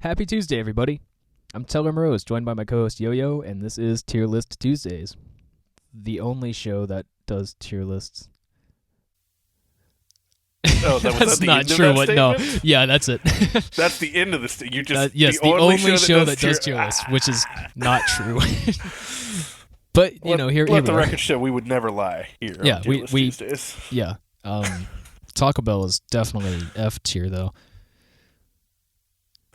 Happy Tuesday, everybody. I'm Teller Morose, joined by my co-host YOYO, and this is Tier List Tuesdays, the only show that does tier lists. Oh, That's the not end of true. that What? No. statement? Yeah, that's it. That's the end of the You just yes, the only show that does tier lists, which is not true. But here let we the are. record show we would never lie here. Yeah, on Tier List Tuesdays. Yeah. Taco Bell is definitely F tier though.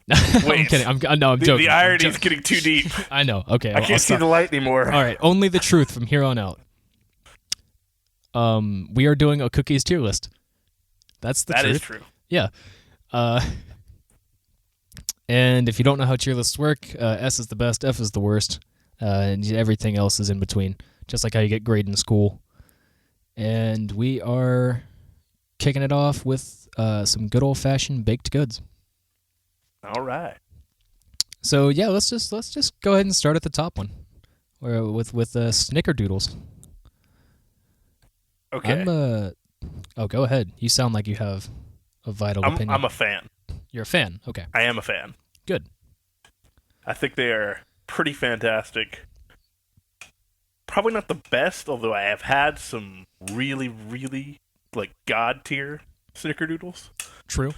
Wait, I'm kidding. I'm joking. The irony is getting too deep. I know. Okay, I can't see the light anymore. All right, only the truth from here on out. We are doing a cookies tier list. That's the truth. That is true. Yeah. And if you don't know how tier lists work, S is the best, F is the worst, and everything else is in between, just like how you get graded in school. And we are kicking it off with some good old-fashioned baked goods. All right. So yeah, let's just go ahead and start at the top one, with snickerdoodles. Okay. Go ahead. You sound like you have a vital opinion. I'm a fan. You're a fan. Okay. I am a fan. Good. I think they are pretty fantastic. Probably not the best, although I have had some really, really god tier snickerdoodles. True.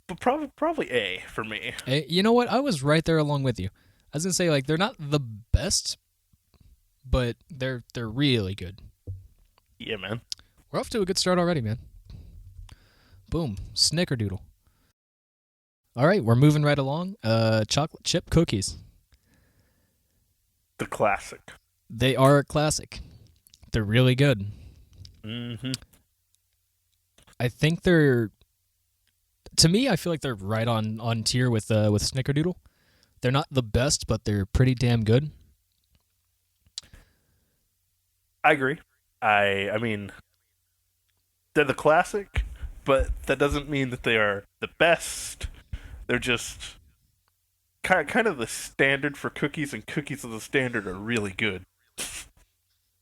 But probably A for me. You know what? I was right there along with you. I was gonna say they're not the best, but they're really good. Yeah, man. We're off to a good start already, man. Boom, snickerdoodle. All right, we're moving right along. Chocolate chip cookies. The classic. They are a classic. They're really good. Mm-hmm. I think they're. To me, I feel like they're right on tier with Snickerdoodle. They're not the best, but they're pretty damn good. I agree. I mean, they're the classic, but that doesn't mean that they are the best. They're just kind of the standard for cookies, and cookies of the standard are really good.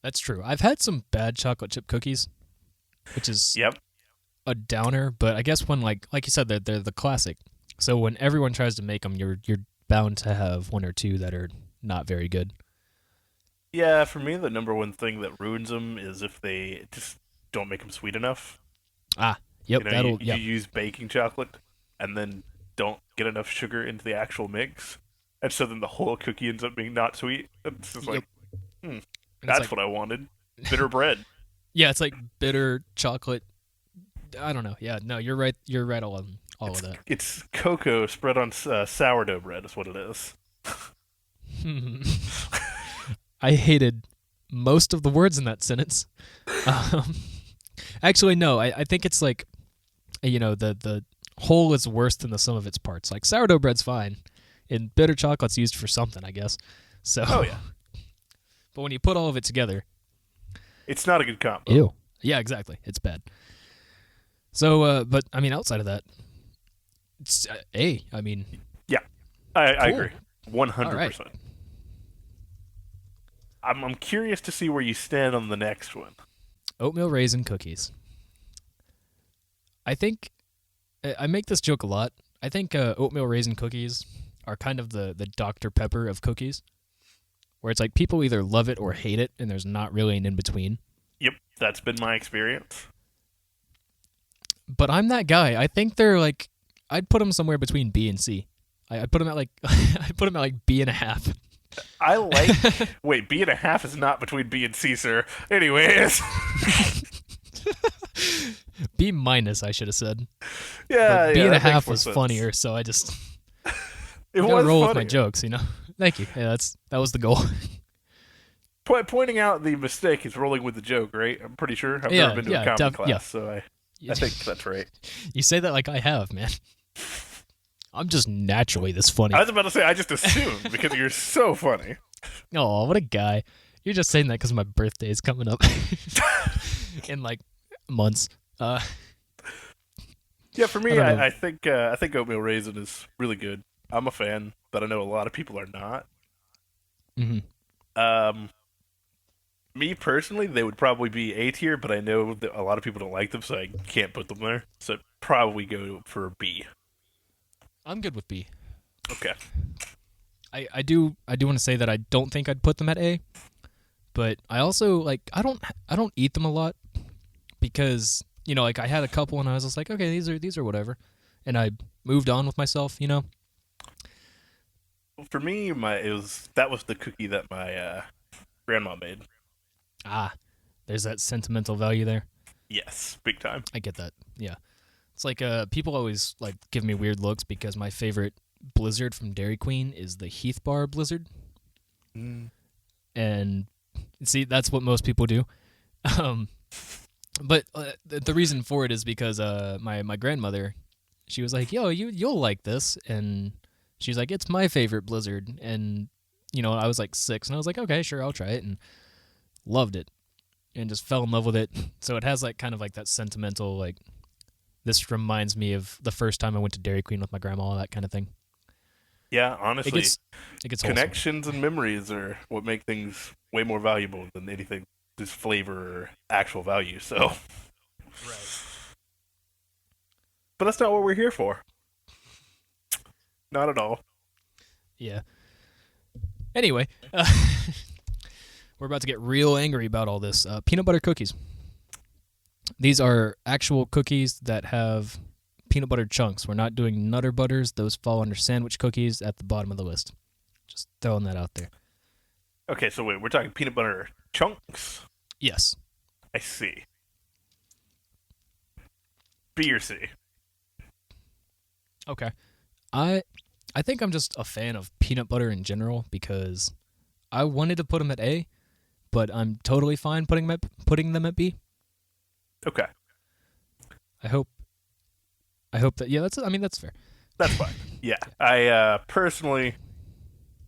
That's true. I've had some bad chocolate chip cookies, which is a downer, but I guess when like you said, they're the classic. So when everyone tries to make them, you're bound to have one or two that are not very good. Yeah, for me, the number one thing that ruins them is if they just don't make them sweet enough. Ah, yep. You use baking chocolate and then don't get enough sugar into the actual mix, and so then the whole cookie ends up being not sweet. It's just that's what I wanted. Bitter bread. Yeah, it's like bitter chocolate. I don't know. Yeah, no, you're right. You're right all of that. It's cocoa spread on sourdough bread is what it is. I hated most of the words in that sentence. Actually, no. I think it's like, the whole is worse than the sum of its parts. Like sourdough bread's fine, and bitter chocolate's used for something, I guess. So. Oh yeah. But when you put all of it together, it's not a good combo. Ew. Yeah, exactly. It's bad. So, but I mean, outside of that, it's A. I mean, yeah, I agree, 100%. Right. I'm curious to see where you stand on the next one. Oatmeal raisin cookies. I think I make this joke a lot. I think oatmeal raisin cookies are kind of the Dr. Pepper of cookies, where it's like people either love it or hate it, and there's not really an in between. Yep, that's been my experience. But I'm that guy. I think they're like, I'd put them somewhere between B and C. I'd put them at like B and a half. I like. Wait, B and a half is not between B and C, sir. Anyways. B minus, I should have said. Yeah, but B and a half was funnier, so I just. It was roll funnier. With my jokes, Thank you. Yeah, that was the goal. Pointing out the mistake is rolling with the joke, right? I'm pretty sure. I've never been to a comedy class, so I think that's right. You say that like I have, man. I'm just naturally this funny. I was about to say, I just assumed because you're so funny. Oh, what a guy. You're just saying that because my birthday is coming up in like months. Yeah, for me, I think oatmeal raisin is really good. I'm a fan, but I know a lot of people are not. Mm-hmm. Me personally, they would probably be A tier, but I know that a lot of people don't like them, so I can't put them there. So I'd probably go for a B. I'm good with B. Okay. I do want to say that I don't think I'd put them at A, but I also like I don't eat them a lot because like I had a couple and I was just like, okay, these are whatever, and I moved on with myself. For me, that was the cookie that my grandma made. Ah, there's that sentimental value there. Yes, big time. I get that. Yeah, it's like people always like give me weird looks because my favorite Blizzard from Dairy Queen is the Heath Bar Blizzard, Mm. and see that's what most people do. Um, but the reason for it is because my grandmother, she was like, "Yo, you'll like this," and she's like, "It's my favorite Blizzard," and I was like 6, and I was like, "Okay, sure, I'll try it," and loved it, and just fell in love with it. So it has like kind of like that sentimental like. This reminds me of the first time I went to Dairy Queen with my grandma, that kind of thing. Yeah, It honestly, gets it gets wholesome. connections and memories are what make things way more valuable than anything, just flavor or actual value. So, Right. but that's not what we're here for. Not at all. Yeah. Anyway, we're about to get real angry about all this. Peanut butter cookies. These are actual cookies that have peanut butter chunks. We're not doing Nutter Butters. Those fall under sandwich cookies at the bottom of the list. Just throwing that out there. Okay, so wait, we're talking peanut butter chunks. Yes. I see. B or C. Okay. I I think I'm just a fan of peanut butter in general because I wanted to put them at A, but I'm totally fine putting them at B. Okay, I hope that that's fair. that's fine. Yeah, I personally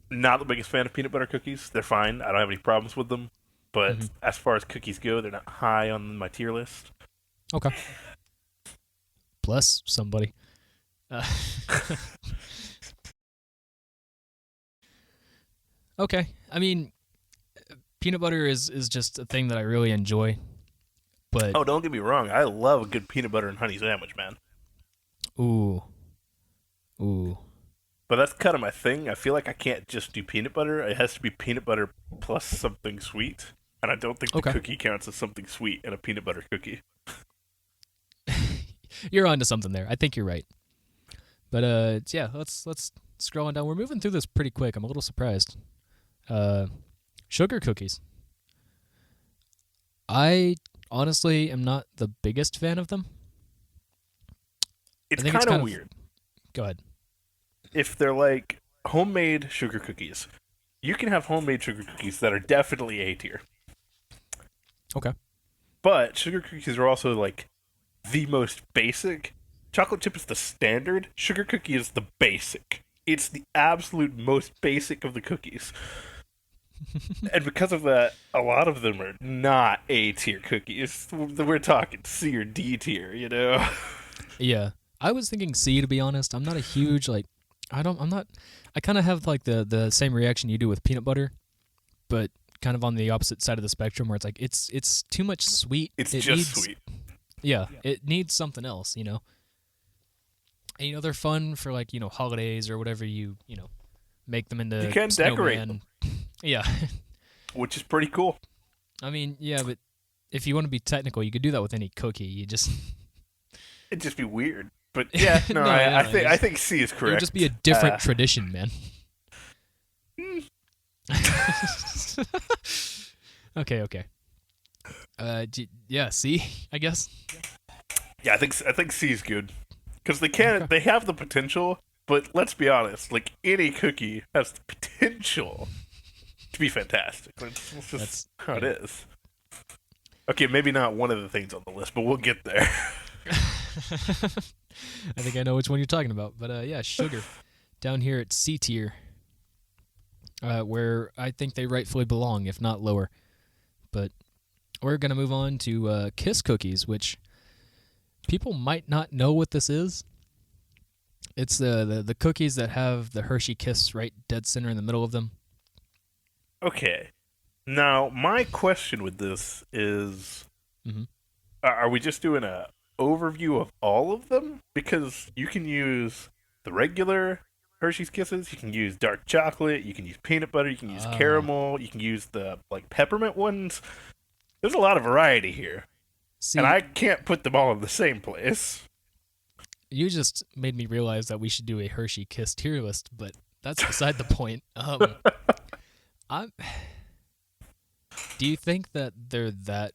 not the biggest fan of peanut butter cookies. They're fine. I don't have any problems with them. Hmm. But as far as cookies go, they're not high on my tier list. Okay. Bless somebody. Uh, okay. I mean, peanut butter is just a thing that I really enjoy, but Oh, don't get me wrong. I love a good peanut butter and honey sandwich, man. ooh, ooh. But that's kind of my thing. I feel like I can't just do peanut butter. It has to be peanut butter plus something sweet. And I don't think the Okay. cookie counts as something sweet in a peanut butter cookie. You're onto something there. I think you're right. But yeah, let's scroll on down. We're moving through this pretty quick. I'm a little surprised. Uh, Sugar cookies. I honestly am not the biggest fan of them. I It's think it's kind of kind of. weird. Go ahead. If they're like homemade sugar cookies, you can have homemade sugar cookies that are definitely A tier. Okay. But sugar cookies are also like the most basic. Chocolate chip is the standard. Sugar cookie is the basic. It's the absolute most basic of the cookies. And because of that, a lot of them are not A tier cookies. We're talking C or D tier, you know? Yeah. I was thinking C to be honest. I'm not a huge like. I'm not. I kind of have like the same reaction you do with peanut butter, but kind of on the opposite side of the spectrum where it's like it's too much sweet. It's It just needs sweet. yeah. It needs something else. And they're fun for like holidays or whatever you make them You into can decorate snowman. them, Yeah. which is pretty cool. I mean, yeah, but if you want to be technical, you could do that with any cookie. You just It'd just be weird. But yeah, no, no, I no, think I think C is it correct. would just be a different tradition, man. Hmm. Okay. Yeah, see, I guess. Yeah, I think C is good because Okay. they have the potential, but let's be honest, like any cookie has the potential to be fantastic. That's just That's how it yeah. is. Okay, maybe not one of the things on the list, but we'll get there. I think I know which one you're talking about, but yeah, sugar down here at C tier, where I think they rightfully belong, if not lower. But we're gonna move on to Kiss cookies, which people might not know what this is. It's the cookies that have the Hershey Kiss right dead center in the middle of them. Okay, now my question with this is: Hmm. are we just doing a overview of all of them? Because you can use the regular Hershey's Kisses. You can use dark chocolate. You can use peanut butter. You can use caramel. You can use the like peppermint ones. There's a lot of variety here, See, and I can't put them all in the same place. you just made me realize that we should do a Hershey Kiss tier list, but that's beside the point. I'm. Do you think that they're that?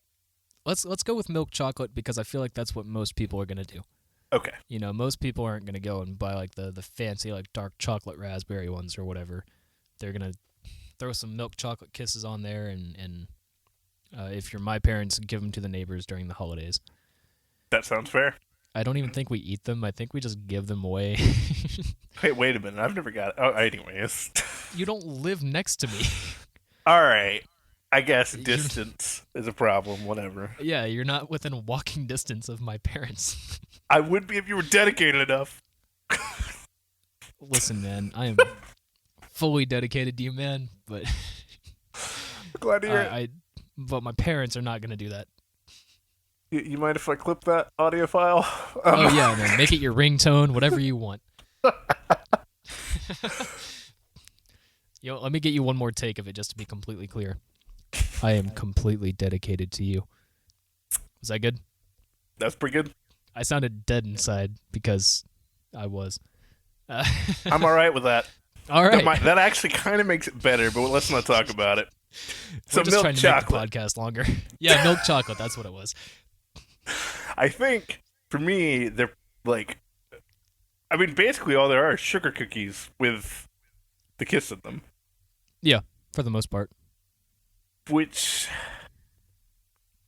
Let's go with milk chocolate because I feel like that's what most people are gonna do. Okay. You know, most people aren't gonna go and buy like the fancy like dark chocolate raspberry ones or whatever. They're gonna throw some milk chocolate kisses on there, and if you're my parents, give them to the neighbors during the holidays. That sounds fair. I don't even think we eat them. I think we just give them away. Hey, wait a minute. I've never got it. Oh, anyways. You don't live next to me. All right. I guess distance is a problem. Whatever. Yeah, you're not within walking distance of my parents. I would be if you were dedicated enough. Listen, man, I am fully dedicated to you, man, but Glad to hear it. but my parents are not going to do that. You mind if I clip that audio file? Oh yeah, man, make it your ringtone, whatever you want. Let me get you one more take of it just to be completely clear. I am completely dedicated to you. Was that good? That's pretty good. I sounded dead inside because I was. I'm all right with that. All right. That actually kind of makes it better, but let's not talk about it. We're just milk trying to chocolate. make the podcast longer. Yeah, milk chocolate. That's what it was. I think for me, they're like, I mean, basically all there are is sugar cookies with the kiss in them, Yeah, for the most part. which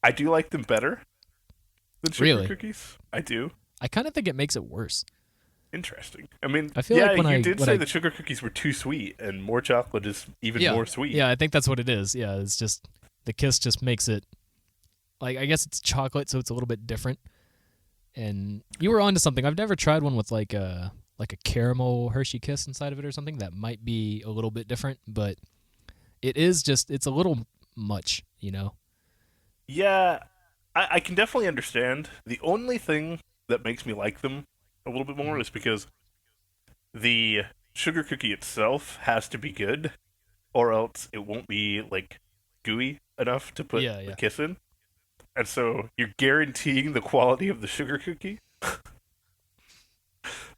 I do like them better than sugar Really? cookies. I do. I kind of think it makes it worse. Interesting. I mean, I feel like when you I- did when say I- the sugar cookies were too sweet, and more chocolate is even Yeah. more sweet. Yeah, I think that's what it is. Yeah, it's just the kiss just makes it like I guess it's chocolate, so it's a little bit different. And you were onto something. I've never tried one with like a caramel Hershey Kiss inside of it or something. That might be a little bit different, but it's a little much, you know. Yeah, I can definitely understand. The only thing that makes me like them a little bit more is because the sugar cookie itself has to be good, or else it won't be like gooey enough to put Yeah, the yeah. kiss in. And so you're guaranteeing the quality of the sugar cookie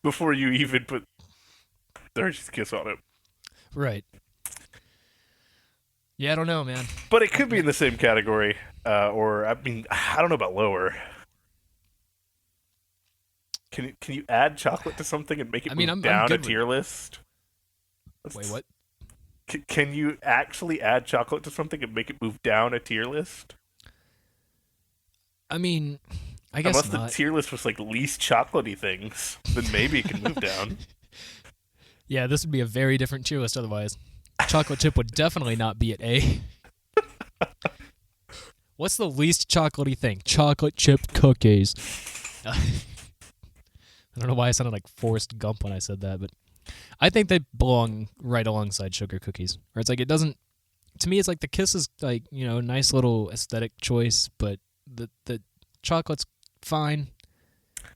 before you even put the Hershey's Kiss on it. Right. Yeah, I don't know, man. But it could be in the same category, or I mean, I don't know about lower. Can you add chocolate to something and make it move I'm down a good with tier list? Wait, what? Can you actually add chocolate to something and make it move down a tier list? I mean, I guess Unless not. the tier list was like least chocolatey things, then maybe it can move down. Yeah, this would be a very different tier list otherwise. Chocolate chip would definitely not be at A. What's the least chocolatey thing? Chocolate chip cookies. I don't know why I sounded like Forrest Gump when I said that, but I think they belong right alongside sugar cookies. Or it's like it doesn't. To me, it's like the Kiss is like nice little aesthetic choice, but the chocolate's fine.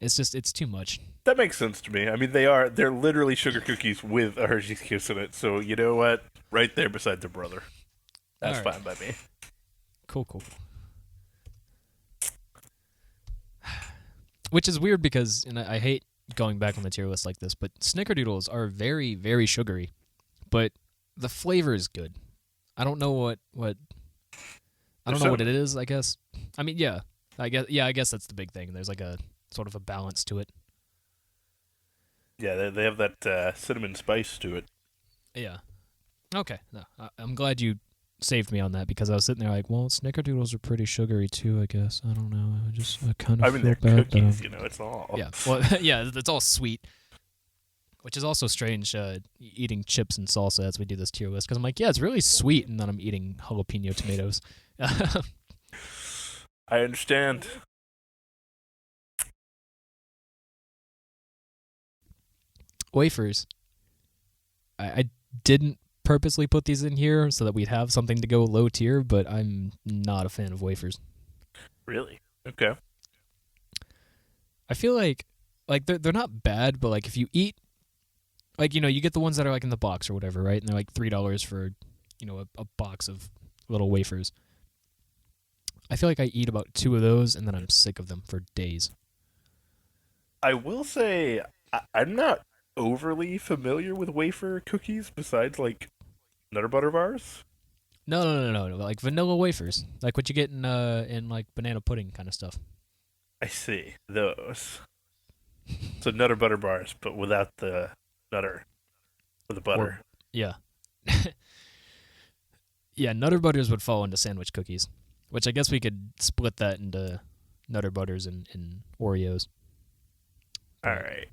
It's too much. That makes sense to me. I mean, they're literally sugar cookies with a Hershey's Kiss in it. So you know what? Right there beside their brother. That's All right. fine by me. Cool. Which is weird because, and I hate going back on the tier list like this, but Snickerdoodles are very, very sugary, but the flavor is good. I don't know what I don't know what it is. I guess. I mean, yeah. I guess that's the big thing. There's like a sort of a balance to it. Yeah, they have that cinnamon spice to it. Yeah. Okay. No, I'm glad you saved me on that because I was sitting there like, well, Snickerdoodles are pretty sugary too. I guess I don't know. I kind of. I mean, they're cookies. It's all. Yeah. Well, yeah. It's all sweet, which is also strange. Eating chips and salsa as we do this tier list because I'm like, yeah, it's really sweet, and then I'm eating jalapeno tomatoes. I understand. Wafers. I didn't purposely put these in here so that we'd have something to go low tier, but I'm not a fan of wafers. Really? Okay. I feel like they're not bad, but like if you eat Like, you get the ones that are like in the box or whatever, right? And they're like $3 for, a box of little wafers. I feel like I eat about 2 of those and then I'm sick of them for days. I will say I'm not overly familiar with wafer cookies besides like Nutter Butter bars. No. Like vanilla wafers, like what you get in like banana pudding kind of stuff. I see those. So Nutter Butter bars, but without the nutter or the Or butter. yeah, yeah. Nutter butters would fall into sandwich cookies, which I guess we could split that into Nutter butters and Oreos. All But right.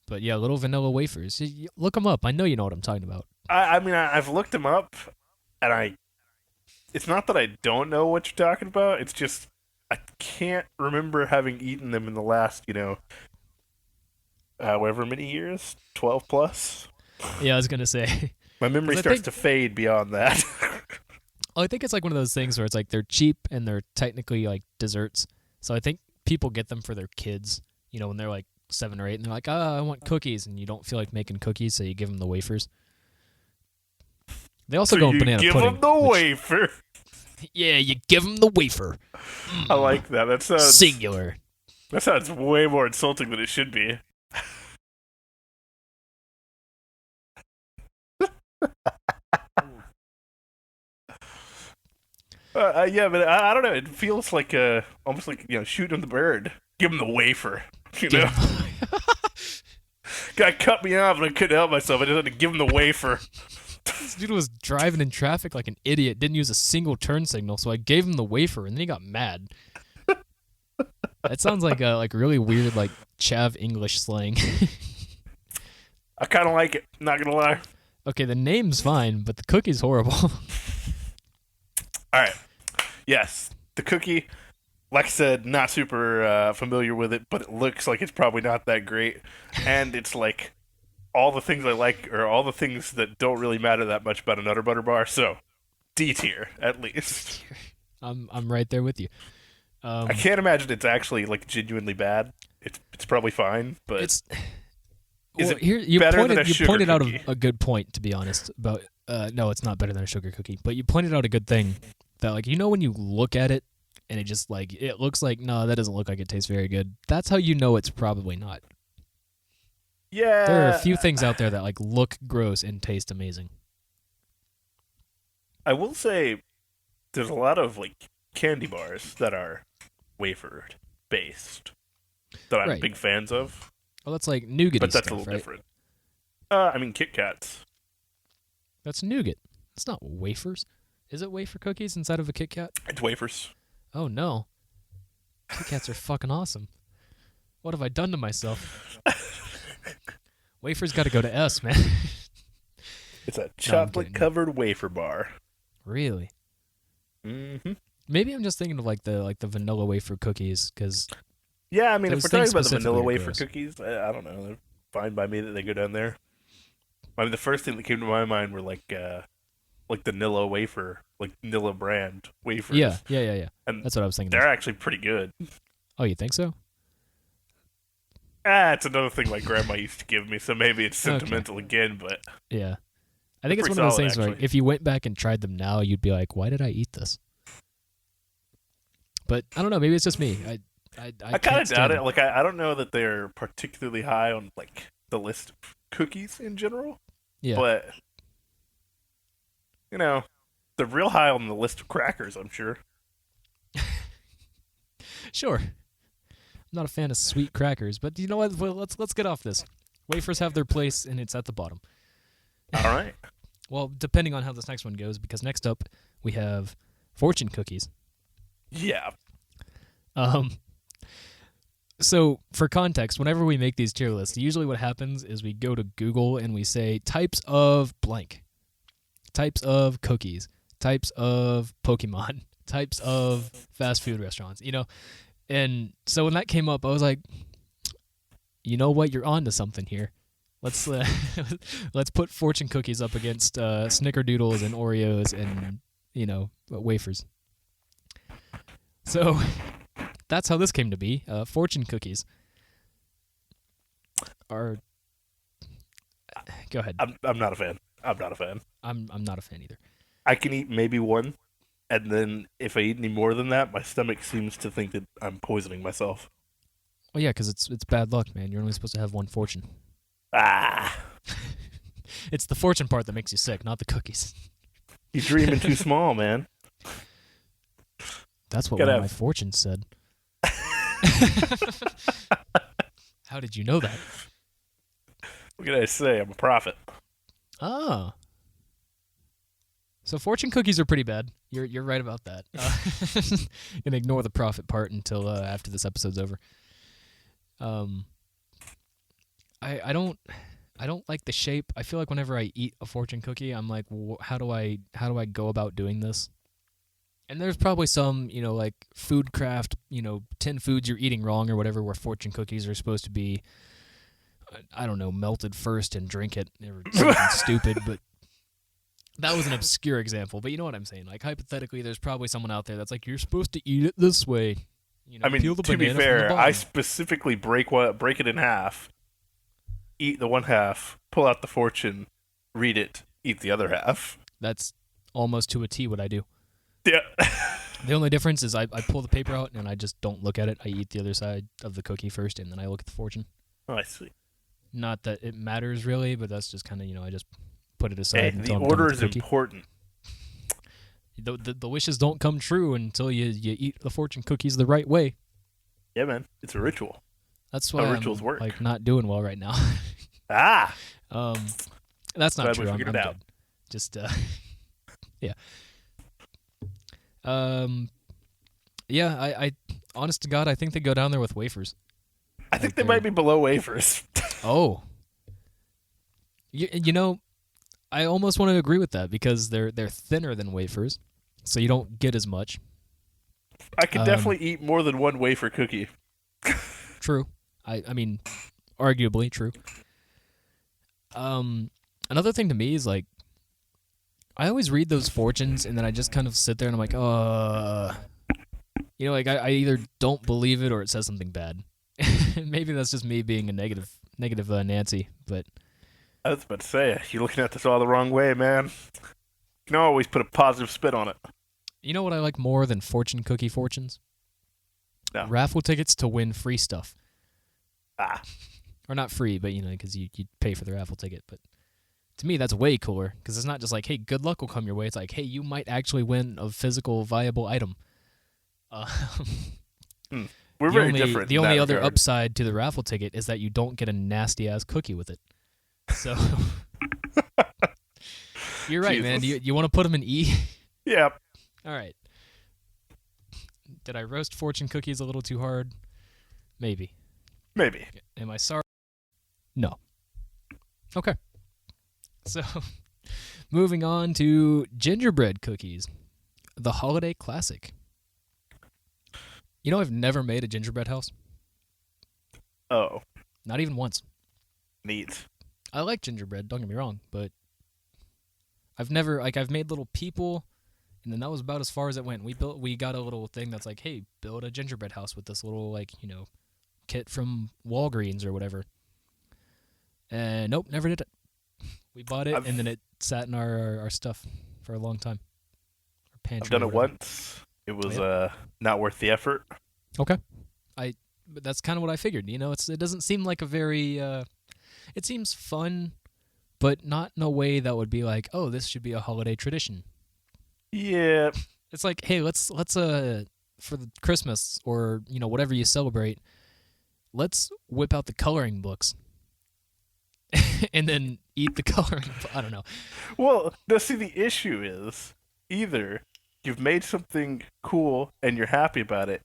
but yeah, little vanilla wafers. Look them up. I know you know what I'm talking about. I mean, I've looked them up, and it's not that I don't know what you're talking about. It's just I can't remember having eaten them in the last, however many years, 12 plus. Yeah, I was gonna say. My memory 'Cause starts to fade beyond that. I think it's like one of those things where it's like they're cheap and they're technically like desserts. So I think people get them for their kids, when they're like 7 or 8, and they're like, I want cookies, and you don't feel like making cookies, so you give them the wafers. They also So go in you banana give pudding. them the which- wafer. Yeah, you give them the wafer. I like that. Singular. That sounds way more insulting than it should be. Yeah, but I don't know. It feels like almost like shooting the bird. Give him the wafer. Give 'em- Guy cut me off and I couldn't help myself. I just had to give him the wafer. This dude was driving in traffic like an idiot, didn't use a single turn signal, so I gave him the wafer, and then he got mad. That sounds like really weird, like chav English slang. I kind of like it. Not gonna lie. Okay, the name's fine, but the cookie's horrible. All right. Yes, the cookie. Like I said, not super familiar with it, but it looks like it's probably not that great. And it's like all the things I like, or all the things that don't really matter that much about a Nutter Butter bar. So D tier, at least. I'm right there with you. I can't imagine it's actually like genuinely bad. It's probably fine, but It's is well, it here you better than a you sugar pointed out cookie? a good point, to be honest. About no, it's not better than a sugar cookie, but you pointed out a good thing that when you look at it and it just like it looks like no, that doesn't look like it tastes very good. That's how you know it's probably not. Yeah, There are a few things out there that like look gross and taste amazing. I will say there's a lot of like candy bars that are wafer based that I'm Right. big fans of, Well, that's like nougat, but that's stuff, a little right? different. I mean Kit Kats. That's nougat. It's not wafers. Is it wafer cookies inside of a Kit Kat? It's wafers. Oh no, Kit Kats are fucking awesome. What have I done to myself? Wafers got to go to S, man. It's a kidding. chocolate covered wafer bar. Really? Mm-hmm. Maybe I'm just thinking of like the vanilla wafer cookies, because Yeah, I mean, if Those we're talking things about the specifically vanilla are wafer gross. cookies, I don't know. They're fine by me that they go down there. I mean, the first thing that came to my mind were like the Nilla wafer, like Nilla brand wafers. yeah. And That's what I was thinking. they're actually pretty good. Oh, you think so? It's another thing my grandma used to give me, so maybe it's sentimental again, but Yeah. I think it's pretty one of those solid, things where actually. if you went back and tried them now, you'd be like, "Why did I eat this?" But I don't know. Maybe it's just me. I I kind can't of doubt stand it. them. Like, I don't know that they're particularly high on like the list of cookies in general, Yeah. but they're real high on the list of crackers, I'm sure. Sure. I'm not a fan of sweet crackers, but you know what? Well, let's get off this. Wafers have their place, and it's at the bottom. All right. Well, depending on how this next one goes, because next up we have fortune cookies. Yeah. So for context, whenever we make these tier lists, usually what happens is we go to Google and we say types of blank, types of cookies, types of Pokemon, types of fast food restaurants, And so when that came up, I was like, you know what? You're on to something here. Let's let's put fortune cookies up against snickerdoodles and Oreos and wafers. So that's how this came to be. Fortune cookies are Go ahead. I'm not a fan. I'm not a fan. I'm not a fan either. I can eat maybe one, and then if I eat any more than that, my stomach seems to think that I'm poisoning myself. Well, yeah, because it's bad luck, man. You're only supposed to have one fortune. Ah, It's the fortune part that makes you sick, not the cookies. you're dreaming too small, man. That's what Gotta one of my have- fortunes said. How did you know that? What can I say? I'm a prophet. Oh. So fortune cookies are pretty bad. You're right about that. Gonna ignore the profit part until after this episode's over. I don't like the shape. I feel like whenever I eat a fortune cookie, I'm like, how do I go about doing this? And there's probably some, like food craft, 10 foods you're eating wrong or whatever, where fortune cookies are supposed to be, I don't know, melted first and drink it or something stupid, but that was an obscure example. But you know what I'm saying? Like, hypothetically, there's probably someone out there that's like, you're supposed to eat it this way. I mean, peel the to be banana from the fair, I bottom. specifically break it in half, eat the one half, pull out the fortune, read it, eat the other half. That's almost to a T what I do. Yeah. The only difference is I pull the paper out and I just don't look at it. I eat the other side of the cookie first, and then I look at the fortune. Oh, I see. Not that it matters really, but that's just kind of, I just put it aside. Hey, until the I'm done order with is the cookie. important. The wishes don't come true until you eat the fortune cookies the right way. Yeah, man. It's a ritual. That's why How I'm rituals work. like not doing well right now. Ah! That's not Glad true. we I'm figured it out. good. Just yeah. Yeah. I honest to God, I think they go down there with wafers. I think Like they they're- might be below wafers. Oh. I almost want to agree with that because they're thinner than wafers, so you don't get as much. I could definitely eat more than one wafer cookie. True. I mean, arguably true. Another thing to me is like, I always read those fortunes and then I just kind of sit there and I'm like, like I either don't believe it or it says something bad. Maybe that's just me being a negative Nancy, but I was about to say, you're looking at this all the wrong way, man. You can always put a positive spin on it. you know what I like more than fortune cookie fortunes? No. Raffle tickets to win free stuff. Ah. Or not free, but because you pay for the raffle ticket. But to me, that's way cooler because it's not just like, hey, good luck will come your way. It's like, hey, you might actually win a physical, viable item. We're very different. The in only that other regard. upside to the raffle ticket is that you don't get a nasty ass cookie with it. So you're right, man. Do Jesus. you want to put them in E? Yeah. All right. Did I roast fortune cookies a little too hard? Maybe. Maybe. Am I sorry? No. Okay. So, moving on to gingerbread cookies, the holiday classic. I've never made a gingerbread house. Oh, Not even once. neat. I like gingerbread, don't get me wrong, but I've never, I've made little people, and then that was about as far as it went. We got a little thing that's like, hey, build a gingerbread house with this little, kit from Walgreens or whatever. And nope, never did it. We bought it, and then it sat in our stuff for a long time. Our pantry. I've done or it whatever. once. It was Yeah. not worth the effort. Okay. But that's kind of what I figured. It doesn't seem like a very. It seems fun, but not in a way that would be like, oh, this should be a holiday tradition. Yeah. It's like, hey, let's for the Christmas or whatever you celebrate, let's whip out the coloring books. And then eat the coloring. I don't know. Well, now see, the issue is either you've made something cool and you're happy about it,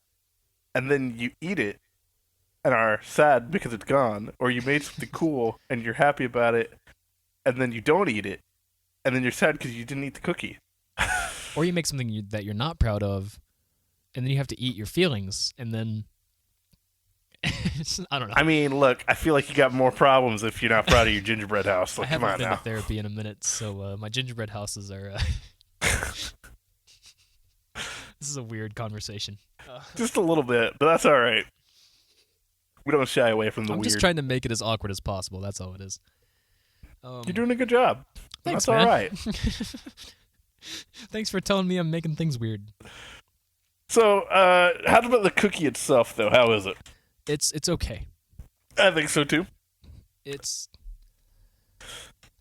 and then you eat it and are sad because it's gone, or you made something cool and you're happy about it, and then you don't eat it, and then you're sad because you didn't eat the cookie. Or you make something that you're not proud of, and then you have to eat your feelings, and then I don't know. I mean, look, I feel like you got more problems if you're not proud of your gingerbread house. I Like, come haven't on been now. to therapy in a minute, so my gingerbread houses are. This is a weird conversation. Just a little bit, but that's all right. We don't shy away from the I'm weird. just trying to make it as awkward as possible. That's all it is. You're doing a good job. Thanks, That's all man. right. Thanks for telling me I'm making things weird. So, how about the cookie itself, though? How is it? It's okay. I think so, too.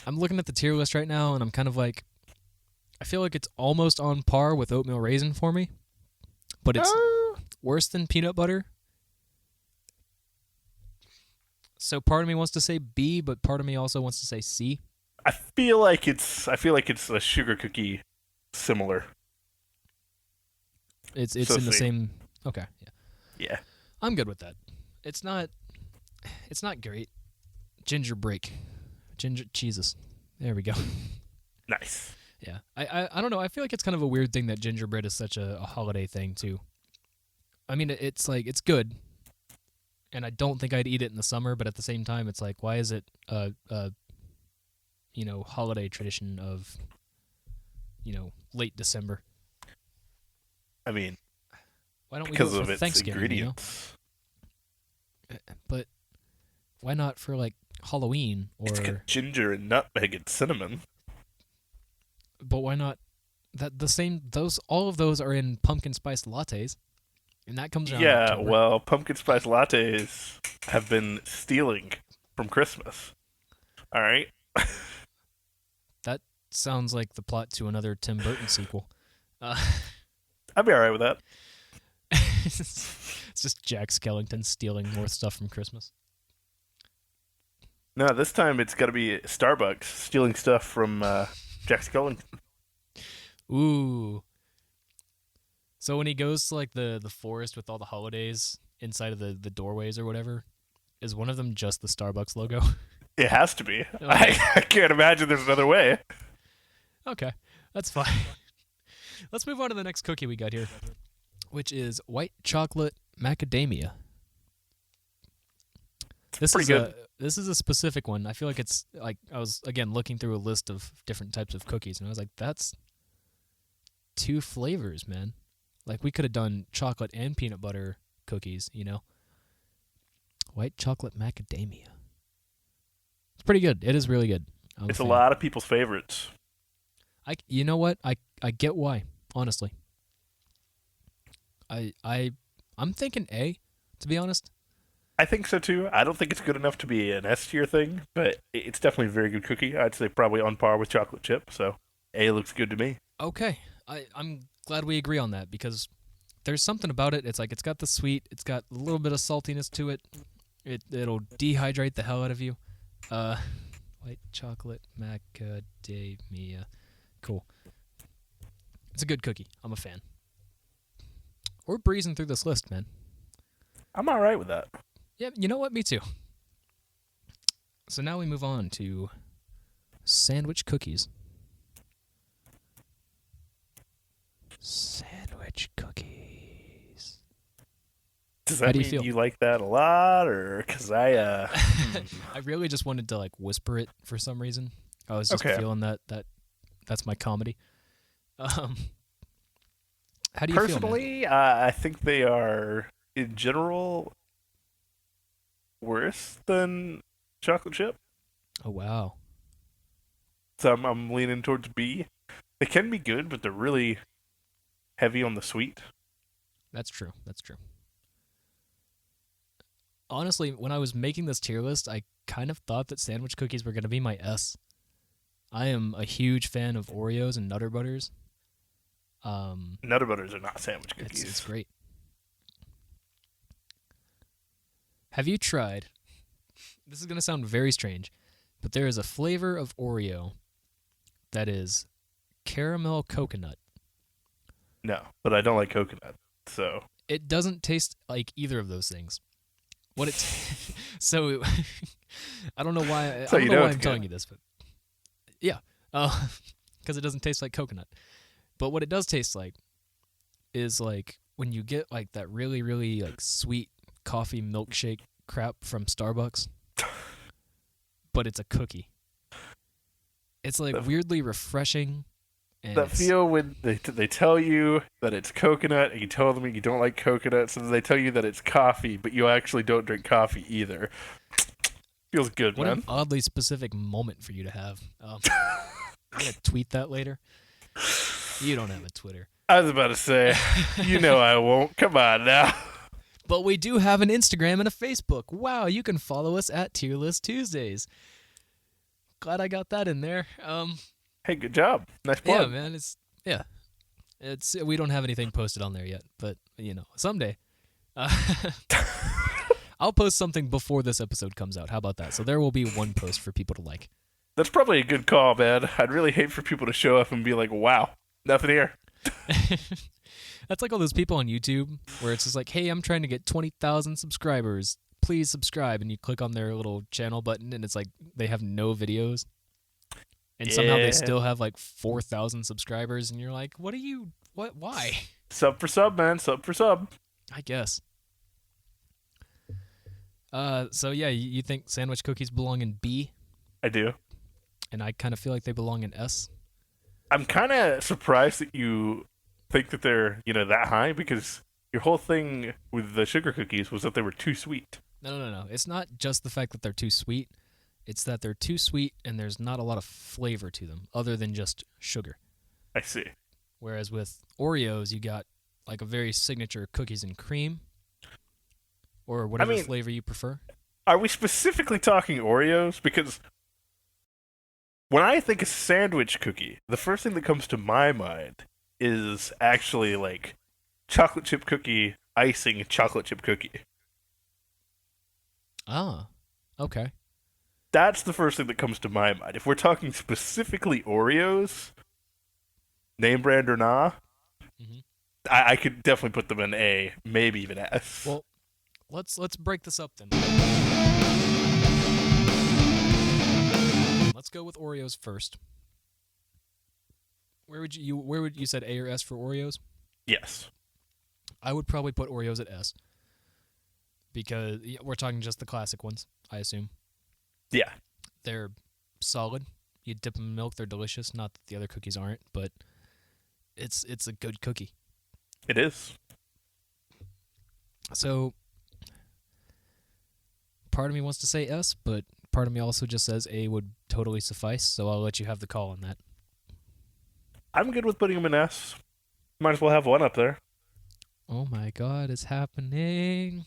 I'm looking at the tier list right now, and I'm kind of like, I feel like it's almost on par with oatmeal raisin for me, but it's worse than peanut butter. So part of me wants to say B, but part of me also wants to say C. I feel like it's a sugar cookie similar. It's So in the C. same. Okay, yeah, Yeah. I'm good with that. It's not great. Ginger Jesus. There we go. Nice. Yeah, I don't know. I feel like it's kind of a weird thing that gingerbread is such a holiday thing too. I mean, it's like it's good, and I don't think I'd eat it in the summer. But at the same time, it's like, why is it a holiday tradition of late December? I mean, Why don't we because do it of for its Thanksgiving? ingredients. But why not for like Halloween It's or? got ginger and nutmeg and cinnamon. But why not? That the same. All of those are in pumpkin spice lattes, and that comes out. Yeah, in October. well, pumpkin spice lattes have been stealing from Christmas. All right. That sounds like the plot to another Tim Burton sequel. I'd be all right with that. It's just Jack Skellington stealing more stuff from Christmas. No, this time it's got to be Starbucks stealing stuff from Jack Skellington. Ooh. So when he goes to like the forest with all the holidays inside of the doorways or whatever, is one of them just the Starbucks logo? It has to be. Okay. I can't imagine there's another way. Okay, that's fine. Let's move on to the next cookie we got here, which is white chocolate macadamia. This pretty good. This is a specific one. I feel like it's like I was again looking through a list of different types of cookies, and I was like, that's 2 flavors, man. Like we could have done chocolate and peanut butter cookies, White chocolate macadamia. It's pretty good. It is really good. It's a lot of people's favorites. You know what? I get why. Honestly, I'm thinking A, to be honest. I think so too. I don't think it's good enough to be an S tier thing, but it's definitely a very good cookie. I'd say probably on par with chocolate chip. So A looks good to me. Okay, I'm glad we agree on that because there's something about it. It's like it's got the sweet, it's got a little bit of saltiness to it. It'll dehydrate the hell out of you. White chocolate macadamia, cool. It's a good cookie. I'm a fan. We're breezing through this list, man. I'm all right with that. Yeah, you know what? Me too. So now we move on to sandwich cookies. Sandwich cookies. Does How that do you mean feel? you like that a lot, or because I? I really just wanted to like whisper it for some reason. I was just Okay. feeling that's my comedy. How do you feel, man? Personally, I think they are in general worse than chocolate chip. Oh wow. So I'm leaning towards B. They can be good, but they're really heavy on the sweet. That's true. That's true. Honestly, when I was making this tier list, I kind of thought that sandwich cookies were going to be my S. I am a huge fan of Oreos and Nutter Butters. Nutter Butters are not sandwich cookies. It's great. Have you tried? This is going to sound very strange, but there is a flavor of Oreo that is caramel coconut. No, but I don't like coconut, so It doesn't taste like either of those things. What it so I don't know why So I you don't know know why it's I'm good. telling you this, but yeah, because it doesn't taste like coconut. But what it does taste like is like when you get like that really really like sweet coffee milkshake crap from Starbucks, but it's a cookie. It's like weirdly refreshing. And that it's- feel when they tell you that it's coconut and you tell them you don't like coconut, so they tell you that it's coffee, but you actually don't drink coffee either. Feels good, What man. an oddly specific moment for you to have. I'm gonna tweet that later. You don't have a Twitter. I was about to say, you know I won't. Come on now. But we do have an Instagram and a Facebook. Wow, you can follow us at Tier List Tuesdays. Glad I got that in there. Hey, good job. Nice Yeah, plug. man. It's we don't have anything posted on there yet, but someday. I'll post something before this episode comes out. How about that? So there will be one post for people to like. That's probably a good call, man. I'd really hate for people to show up and be like, wow, nothing here. That's like all those people on YouTube where it's just like, hey, I'm trying to get 20,000 subscribers. Please subscribe. And you click on their little channel button and it's like they have no videos. And somehow they still have like 4,000 subscribers. And you're like, why? Sub for sub, man. Sub for sub. I guess. So yeah, you think sandwich cookies belong in B? I do. And I kind of feel like they belong in S. I'm kind of surprised that you think that they're, that high, because your whole thing with the sugar cookies was that they were too sweet. No. It's not just the fact that they're too sweet. It's that they're too sweet and there's not a lot of flavor to them other than just sugar. I see. Whereas with Oreos, you got like a very signature cookies and cream or whatever flavor you prefer. Are we specifically talking Oreos? Because when I think of sandwich cookie, the first thing that comes to my mind is actually like chocolate chip cookie icing chocolate chip cookie. Ah, okay. That's the first thing that comes to my mind. If we're talking specifically Oreos, name brand or nah, I could definitely put them in A, maybe even S. Well, let's break this up then. Let's go with Oreos first. Where would you said A or S for Oreos? Yes. I would probably put Oreos at S. Because we're talking just the classic ones, I assume. Yeah. They're solid. You dip them in milk, they're delicious. Not that the other cookies aren't, but it's a good cookie. It is. So part of me wants to say S, but part of me also just says A would totally suffice, so I'll let you have the call on that. I'm good with putting them in S. Might as well have one up there. Oh my god, it's happening.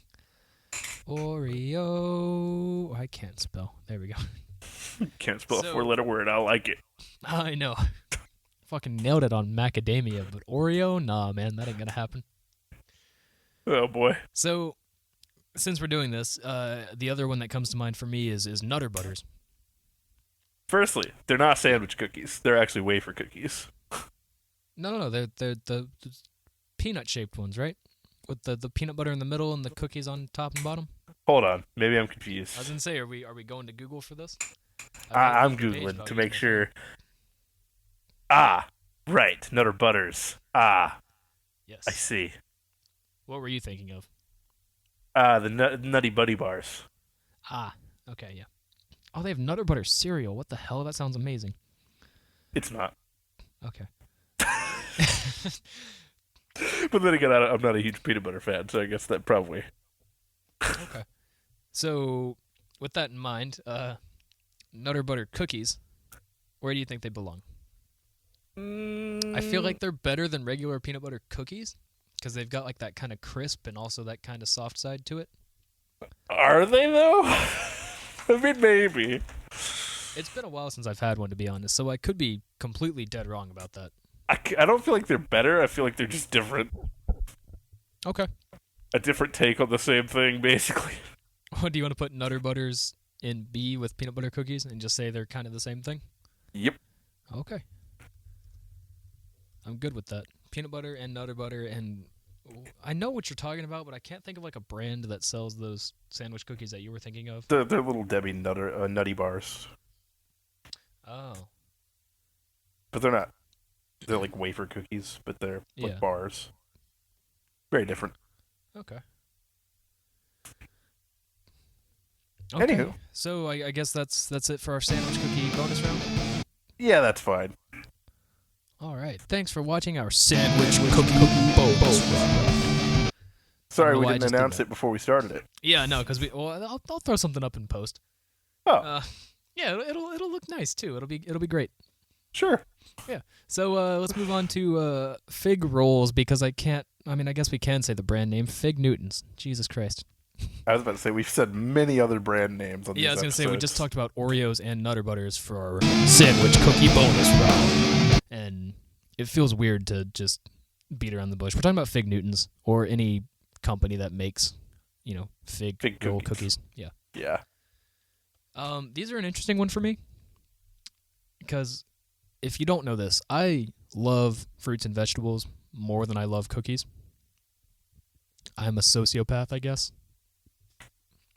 Oreo. I can't spell. There we go. Can't spell a four-letter word. I like it. I know. Fucking nailed it on macadamia, but Oreo? Nah, man, that ain't gonna happen. Oh, boy. So, since we're doing this, the other one that comes to mind for me is Nutter Butters. Firstly, they're not sandwich cookies. They're actually wafer cookies. No, they're the peanut-shaped ones, right? With the peanut butter in the middle and the cookies on top and bottom? Hold on. Maybe I'm confused. I was gonna say, are we going to Google for this? I'm Googling to make sure. Ah, right. Nutter Butters. Ah, yes. I see. What were you thinking of? The Nutty Buddy Bars. Ah, okay, yeah. Oh, they have Nutter Butter cereal. What the hell? That sounds amazing. It's not. Okay. But then again, I'm not a huge peanut butter fan, so I guess that probably. Okay. So, with that in mind, Nutter Butter cookies, where do you think they belong? I feel like they're better than regular peanut butter cookies because they've got like that kind of crisp and also that kind of soft side to it. Are they, though? I mean, maybe. It's been a while since I've had one, to be honest, so I could be completely dead wrong about that. I don't feel like they're better. I feel like they're just different. Okay. A different take on the same thing, basically. What, do you want to put Nutter Butters in B with peanut butter cookies and just say they're kind of the same thing? Yep. Okay. I'm good with that. Peanut butter and Nutter Butter, and I know what you're talking about, but I can't think of like a brand that sells those sandwich cookies that you were thinking of. They're little Debbie nutty bars. Oh. But they're not. They're like wafer cookies, but they're like bars. Very different. Okay. Anywho. So I guess that's it for our sandwich cookie bonus round? Yeah, that's fine. All right. Thanks for watching our sandwich cookie bonus round. Sorry we didn't announce it before we started it. Yeah, no, because I'll throw something up in post. Oh, Yeah, it'll look nice too. It'll be great. sure. Yeah. So let's move on to fig rolls because I can't. I mean, I guess we can say the brand name Fig Newtons. Jesus Christ. I was about to say we've said many other brand names on these Yeah, I was gonna say we just episodes. talked about Oreos and Nutter Butters for our sandwich cookie bonus round, and it feels weird to just beat around the bush. We're talking about Fig Newtons or any company that makes, fig roll cookies. cookies. Yeah. Yeah. These are an interesting one for me because if you don't know this, I love fruits and vegetables more than I love cookies. I'm a sociopath, I guess.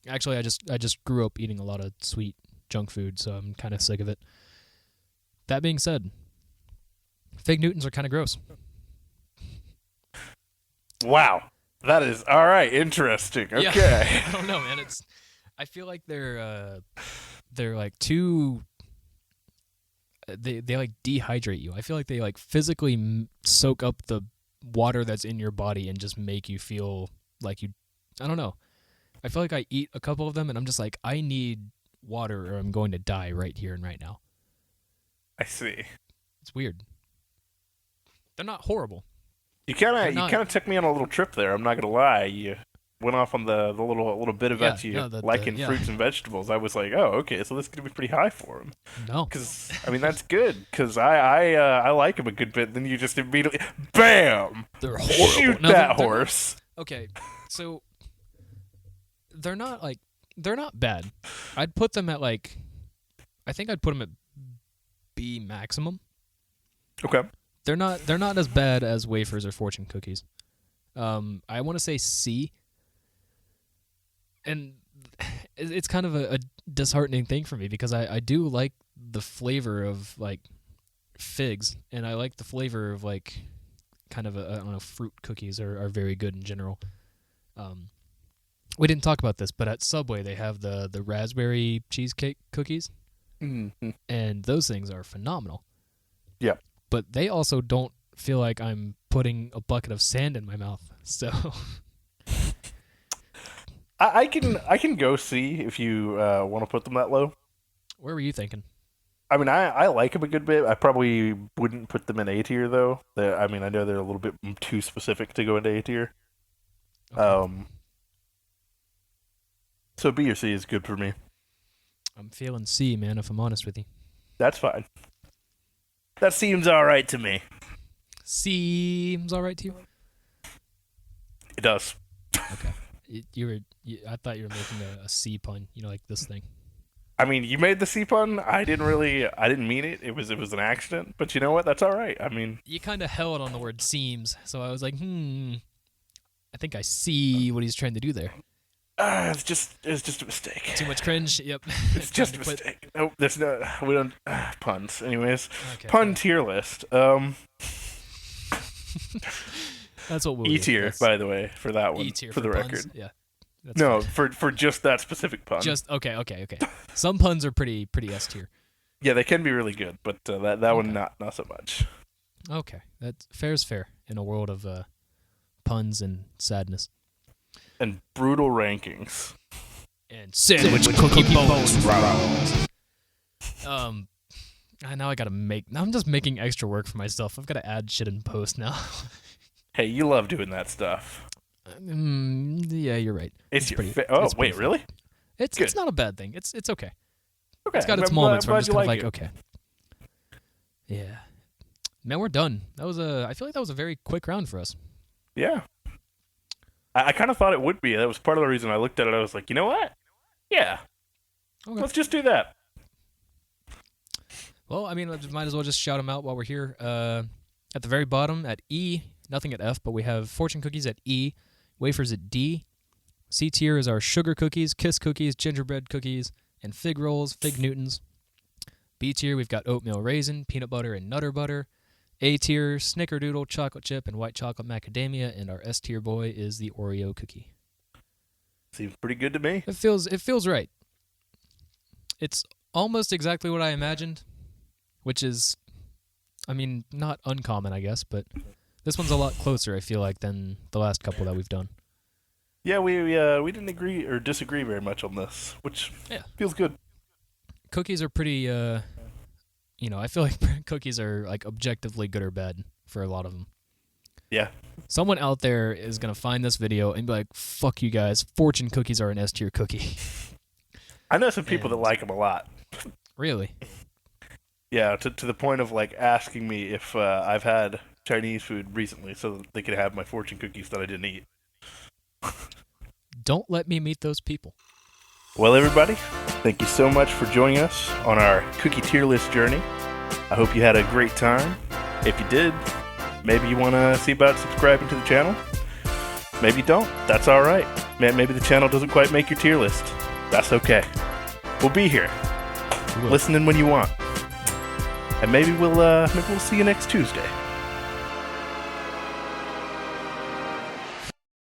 Actually, I just grew up eating a lot of sweet junk food, so I'm kind of sick of it. That being said, Fig Newtons are kind of gross. Wow. That is all right. Interesting. Okay. Yeah. I don't know, man. I feel like they're like too. They like dehydrate you. I feel like they like physically soak up the water that's in your body and just make you feel like you. I don't know. I feel like I eat a couple of them and I'm just like, I need water or I'm going to die right here and right now. I see. It's weird. They're not horrible. You kind of took me on a little trip there. I'm not gonna lie. You went off on the little bit about liking fruits and vegetables. I was like, oh, okay, so this is gonna be pretty high for him. No, Because I mean that's good. Because I like him a good bit. Then you just immediately, bam! they're horrible. Shoot No, that they're horse. not- okay, so they're not bad. I'd put them at I think I'd put them at B maximum. Okay. They're not as bad as wafers or fortune cookies. I want to say C. And it's kind of a disheartening thing for me because I do like the flavor of like figs and I like the flavor of like kind of I don't know, fruit cookies are very good in general. We didn't talk about this, but at Subway they have the raspberry cheesecake cookies. Mm-hmm. And those things are phenomenal. Yeah. But they also don't feel like I'm putting a bucket of sand in my mouth. So I can go see if you want to put them that low. where were you thinking? I mean, I like them a good bit. I probably wouldn't put them in A tier though. I mean, I know they're a little bit too specific to go into A tier. Okay. So B or C is good for me. I'm feeling C, man, if I'm honest with you. That's fine. That seems all right to me. Seems all right to you? It does. Okay. I thought you were making a C pun, like this thing. I mean, you made the C pun. I didn't mean it. It was an accident. But you know what? That's all right. I mean, You kind of held on the word seems, so I was like, I think I see what he's trying to do there. it's just a mistake. Too much cringe? Yep. It's just a mistake. Nope, there's no. We don't puns. Anyways, Okay, pun tier list. That's what we'll E do. tier, That's by the way, for that one. E tier for the puns. record. Yeah. That's No, fine. for just that specific pun. Just okay. Some puns are pretty S tier. Yeah, they can be really good, but that one not so much. Okay, that's fair is fair in a world of puns and sadness. And brutal rankings. And sandwich cookie bonus rounds. Now I gotta make. Now I'm just making extra work for myself. I've got to add shit in post now. Hey, you love doing that stuff. Yeah, you're right. It's your pretty. oh, it's pretty wait, fun. really? It's Good. not a bad thing. It's okay. Okay. It's got its I'm moments glad where I'm just you kind of like like, it. okay. Yeah. Man, we're done. I feel like that was a very quick round for us. Yeah. I kind of thought it would be. That was part of the reason I looked at it. I was like, you know what? Yeah. Okay. Let's just do that. Well, I mean, might as well just shout them out while we're here. At the very bottom, at E, nothing at F, but we have fortune cookies at E, wafers at D. C tier is our sugar cookies, kiss cookies, gingerbread cookies, and fig rolls, Fig Newtons. B tier, we've got oatmeal raisin, peanut butter, and nutter butter. A tier, snickerdoodle, chocolate chip, and white chocolate macadamia, and our S tier boy is the Oreo cookie. Seems pretty good to me. It feels right. It's almost exactly what I imagined, which is, I mean, not uncommon, I guess, but this one's a lot closer, I feel like, than the last couple that we've done. Yeah, we didn't agree or disagree very much on this, which feels good. cookies are pretty. I feel like cookies are like objectively good or bad for a lot of them. Yeah. Someone out there is gonna find this video and be like, "Fuck you guys! Fortune cookies are an S tier cookie." I know some people that like them a lot. Really? Yeah, to the point of like asking me if I've had Chinese food recently, so that they could have my fortune cookies that I didn't eat. Don't let me meet those people. Well, everybody, thank you so much for joining us on our cookie tier list journey. I hope you had a great time. If you did, maybe you want to see about subscribing to the channel. Maybe you don't. That's all right. Maybe the channel doesn't quite make your tier list. That's okay. We'll be here, listening when you want, and maybe we'll see you next Tuesday.